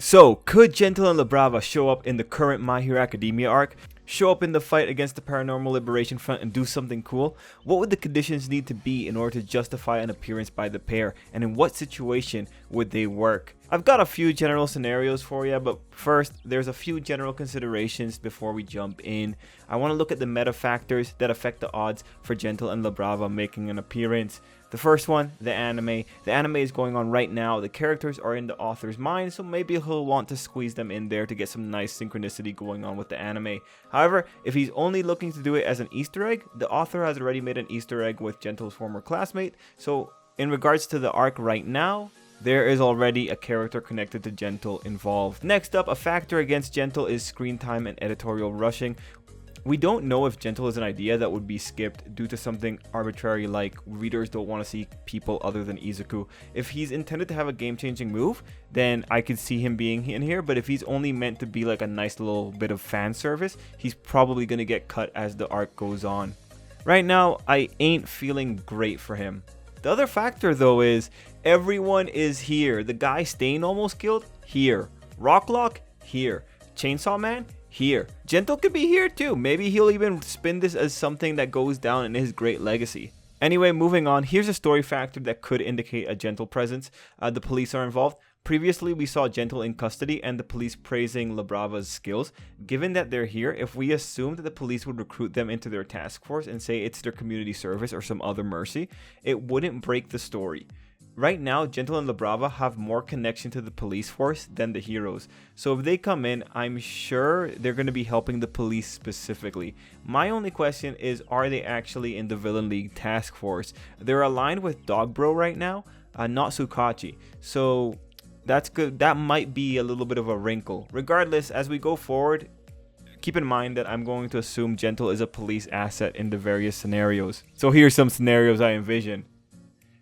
So, could Gentle and La Brava show up in the current My Hero Academia arc? Show up in the fight against the Paranormal Liberation Front and do something cool? What would the conditions need to be in order to justify an appearance by the pair, and in what situation would they work? I've got a few general scenarios for you, but first, there's a few general considerations before we jump in. I want to look at the meta factors that affect the odds for Gentle and La Brava making an appearance. The first one, the anime. The anime is going on right now. The characters are in the author's mind, so maybe he'll want to squeeze them in there to get some nice synchronicity going on with the anime. However, if he's only looking to do it as an Easter egg, the author has already made an Easter egg with Gentle's former classmate, so in regards to the arc right now, there is already a character connected to Gentle involved. Next up, a factor against Gentle is screen time and editorial rushing. We don't know if Gentle is an idea that would be skipped due to something arbitrary like readers don't want to see people other than Izuku. If he's intended to have a game-changing move, then I could see him being in here, but if he's only meant to be like a nice little bit of fan service, he's probably going to get cut as the arc goes on. Right now, I ain't feeling great for him. The other factor though is everyone is here. The guy Stain almost killed, here. Rocklock, here. Chainsaw Man, here. Gentle could be here too. Maybe he'll even spin this as something that goes down in his great legacy. Anyway, moving on, here's a story factor that could indicate a Gentle presence. The police are involved. Previously, we saw Gentle in custody and the police praising La Brava's skills. Given that they're here, if we assume that the police would recruit them into their task force and say it's their community service or some other mercy, it wouldn't break the story. Right now, Gentle and La Brava have more connection to the police force than the heroes. So if they come in, I'm sure they're going to be helping the police specifically. My only question is, are they actually in the Villain League task force? They're aligned with Dog Bro right now, not Sukachi. So that's good. That might be a little bit of a wrinkle. Regardless, as we go forward, keep in mind that I'm going to assume Gentle is a police asset in the various scenarios. So here's some scenarios I envision.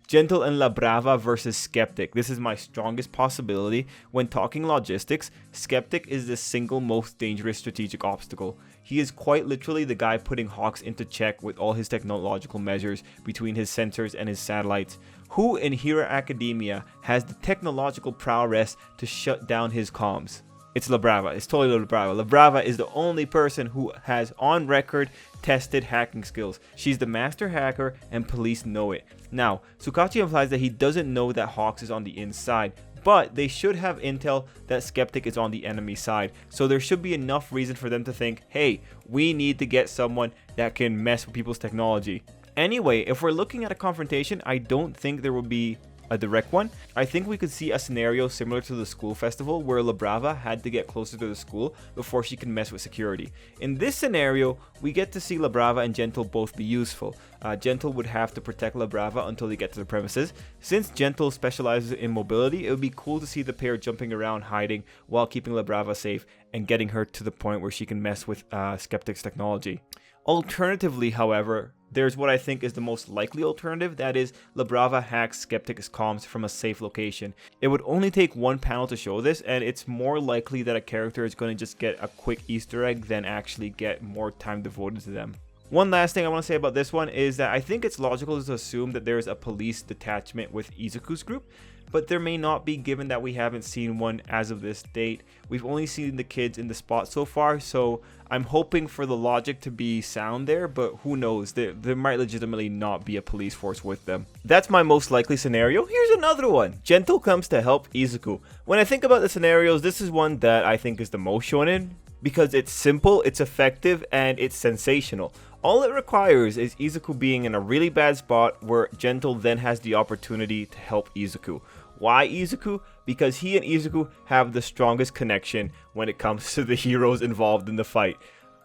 Gentle and La Brava versus Skeptic. This is my strongest possibility. When talking logistics, Skeptic is the single most dangerous strategic obstacle. He is quite literally the guy putting Hawks into check with all his technological measures between his sensors and his satellites. Who in Hero Academia has the technological prowess to shut down his comms? It's La Brava. It's totally La Brava. La Brava is the only person who has on record tested hacking skills. She's the master hacker and police know it. Now, Sukachi implies that he doesn't know that Hawks is on the inside, but they should have intel that Skeptic is on the enemy side. So there should be enough reason for them to think, hey, we need to get someone that can mess with people's technology. Anyway, if we're looking at a confrontation, I don't think there will be a direct one. I think we could see a scenario similar to the school festival where La Brava had to get closer to the school before she can mess with security. In this scenario, we get to see La Brava and Gentle both be useful. Gentle would have to protect La Brava until they get to the premises. Since Gentle specializes in mobility, it would be cool to see the pair jumping around hiding while keeping La Brava safe and getting her to the point where she can mess with Skeptic's technology. Alternatively, however, there's what I think is the most likely alternative, that is, La Brava hacks Skeptic's comms from a safe location. It would only take one panel to show this, and it's more likely that a character is going to just get a quick Easter egg than actually get more time devoted to them. One last thing I want to say about this one is that I think it's logical to assume that there's a police detachment with Izuku's group, but there may not be, given that we haven't seen one as of this date. We've only seen the kids in the spot so far, so I'm hoping for the logic to be sound there, but who knows, there might legitimately not be a police force with them. That's my most likely scenario. Here's another one. Gentle comes to help Izuku. When I think about the scenarios, this is one that I think is the most shonen, because it's simple, it's effective, and it's sensational. All it requires is Izuku being in a really bad spot where Gentle then has the opportunity to help Izuku. Why Izuku? Because he and Izuku have the strongest connection when it comes to the heroes involved in the fight,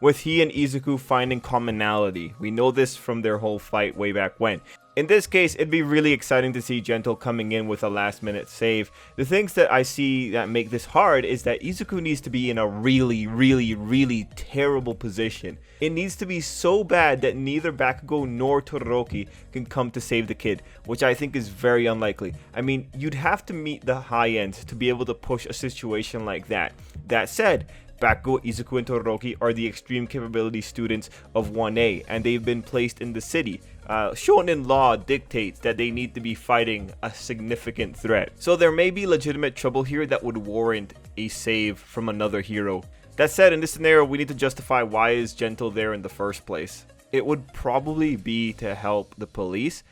with he and Izuku finding commonality. We know this from their whole fight way back when. In this case, it'd be really exciting to see Gentle coming in with a last minute save. The things that I see that make this hard is that Izuku needs to be in a really terrible position. It needs to be so bad that neither Bakugo nor Todoroki can come to save the kid, which I think is very unlikely. I mean, you'd have to meet the high end to be able to push a situation like that. That said, Bakugo, Izuku, and Todoroki are the extreme capability students of 1A, and they've been placed in the city. Shonen law dictates that they need to be fighting a significant threat. So there may be legitimate trouble here that would warrant a save from another hero. That said, in this scenario, we need to justify why is Gentle there in the first place. It would probably be to help the police,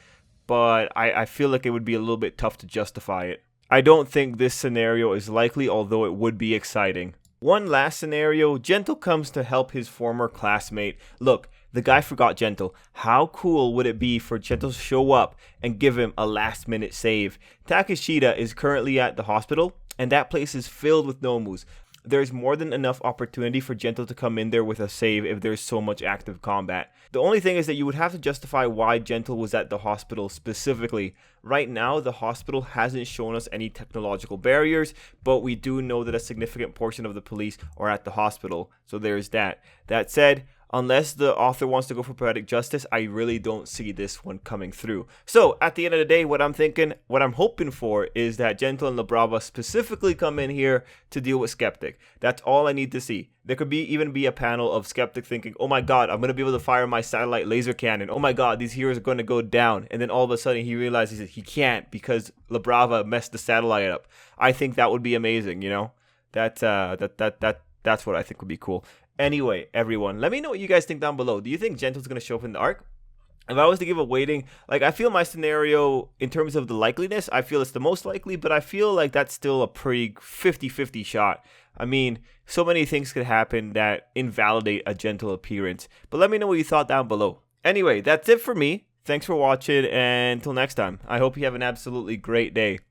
but I feel like it would be a little bit tough to justify it. I don't think this scenario is likely, although it would be exciting. One last scenario, Gentle comes to help his former classmate. Look, the guy forgot Gentle. How cool would it be for Gentle to show up and give him a last minute save? Takeshita is currently at the hospital, and that place is filled with Nomus. There's more than enough opportunity for Gentle to come in there with a save if there's so much active combat. The only thing is that you would have to justify why Gentle was at the hospital specifically. Right now, the hospital hasn't shown us any technological barriers, but we do know that a significant portion of the police are at the hospital, so there's that. That said, unless the author wants to go for poetic justice, I really don't see this one coming through. So, at the end of the day, what I'm hoping for is that Gentle and La Brava specifically come in here to deal with Skeptic. That's all I need to see. There could even be a panel of Skeptic thinking, oh my god, I'm going to be able to fire my satellite laser cannon. Oh my god, these heroes are going to go down. And then all of a sudden he realizes that he can't because La Brava messed the satellite up. I think that would be amazing, you know? That's what I think would be cool. Anyway, everyone, let me know what you guys think down below. Do you think Gentle's going to show up in the arc? If I was to give a weighting, like, I feel my scenario, in terms of the likeliness, I feel it's the most likely, but I feel like that's still a pretty 50-50 shot. I mean, so many things could happen that invalidate a Gentle appearance. But let me know what you thought down below. Anyway, that's it for me. Thanks for watching, and until next time, I hope you have an absolutely great day.